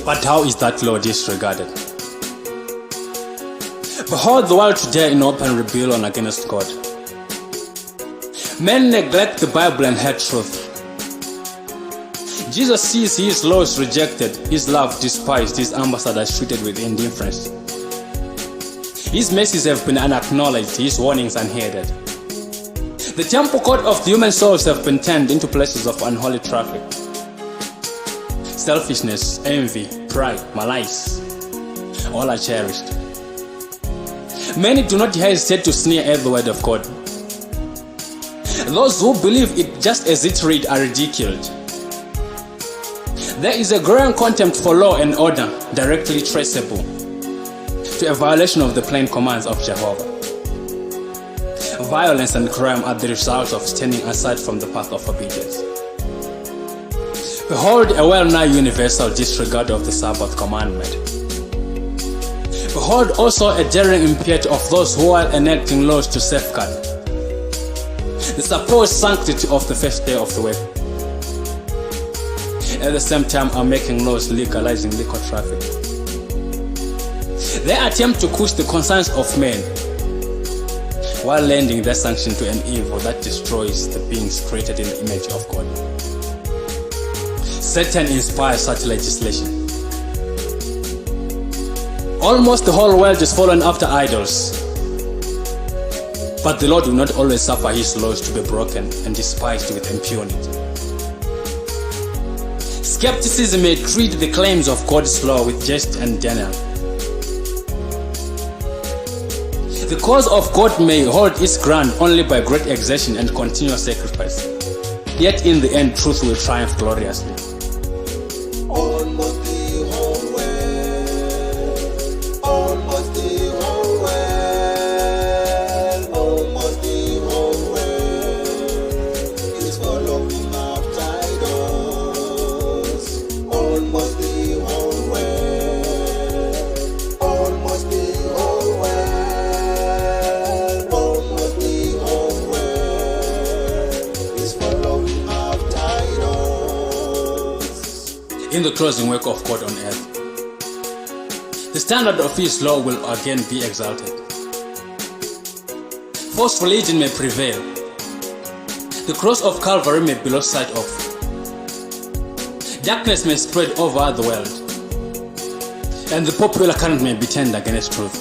But how is that law disregarded? Behold the world today in open rebellion against God. Men neglect the Bible and hate truth. Jesus sees his laws rejected, his love despised, his ambassadors treated with indifference. His mercies have been unacknowledged, his warnings unheeded. The temple court of the human souls have been turned into places of unholy traffic. Selfishness, envy, pride, malice, all are cherished. Many do not hesitate to sneer at the word of God. Those who believe it just as it read are ridiculed. There is a growing contempt for law and order directly traceable to a violation of the plain commands of Jehovah. Violence and crime are the result of standing aside from the path of obedience. Behold a well-nigh universal disregard of the Sabbath commandment. Behold also a daring impiety of those who are enacting laws to safeguard the supposed sanctity of the first day of the week. At the same time are making laws legalizing liquor traffic. They attempt to push the concerns of men while lending their sanction to an evil that destroys the beings created in the image of God. Satan inspires such legislation. Almost the whole world is fallen after idols. But the Lord will not always suffer his laws to be broken and despised with impunity. Skepticism may treat the claims of God's law with jest and denial. The cause of God may hold its ground only by great exertion and continuous sacrifice. Yet in the end, truth will triumph gloriously. Almost the whole world, almost the whole world, almost the whole world is following after idols. Almost the whole world, almost the whole world, almost the whole world is following after idols. In the closing work of God on earth, the standard of his law will again be exalted. False religion may prevail. The cross of Calvary may be lost sight of. Darkness may spread over the world, and the popular current may be turned against truth.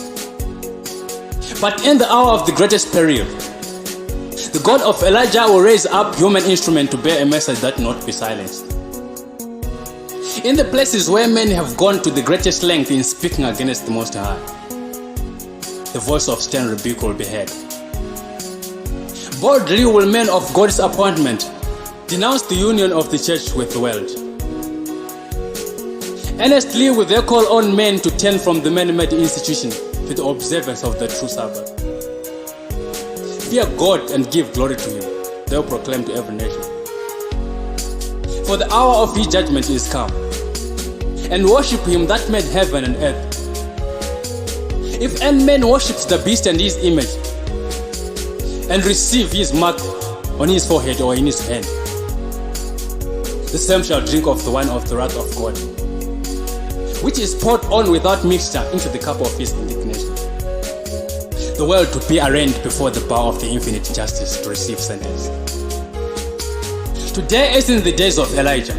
But in the hour of the greatest peril, the God of Elijah will raise up human instrument to bear a message that will not be silenced. In the places where men have gone to the greatest length in speaking against the Most High, the voice of stern rebuke will be heard. Boldly will men of God's appointment denounce the union of the church with the world. Earnestly will they call on men to turn from the man-made institution to the observance of the true Sabbath. Fear God and give glory to him, they will proclaim to every nation. For the hour of his judgment is come, and worship him that made heaven and earth. If any man worships the beast and his image, and receive his mark on his forehead or in his hand, the same shall drink of the wine of the wrath of God, which is poured on without mixture into the cup of his indignation. The world to be arraigned before the bar of the infinite justice to receive sentence. Today, as in the days of Elijah,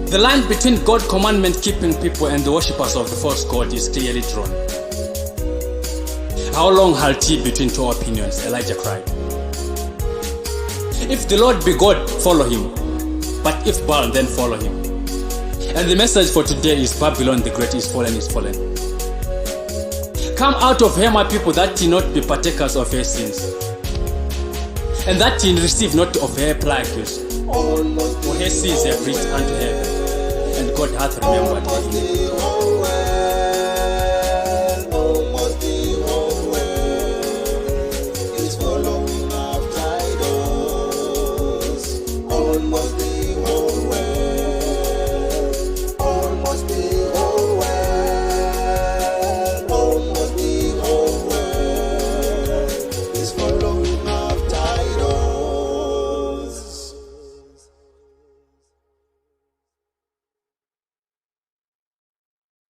the line between God commandment-keeping people and the worshippers of the false god is clearly drawn. How long halt he between two opinions? Elijah cried. If the Lord be God, follow him. But if Baal, then follow him. And the message for today is Babylon the Great is fallen, is fallen. Come out of her, my people, that ye not be partakers of her sins, and that ye receive not of her plagues. For her sins have reached unto heaven, and God hath remembered her.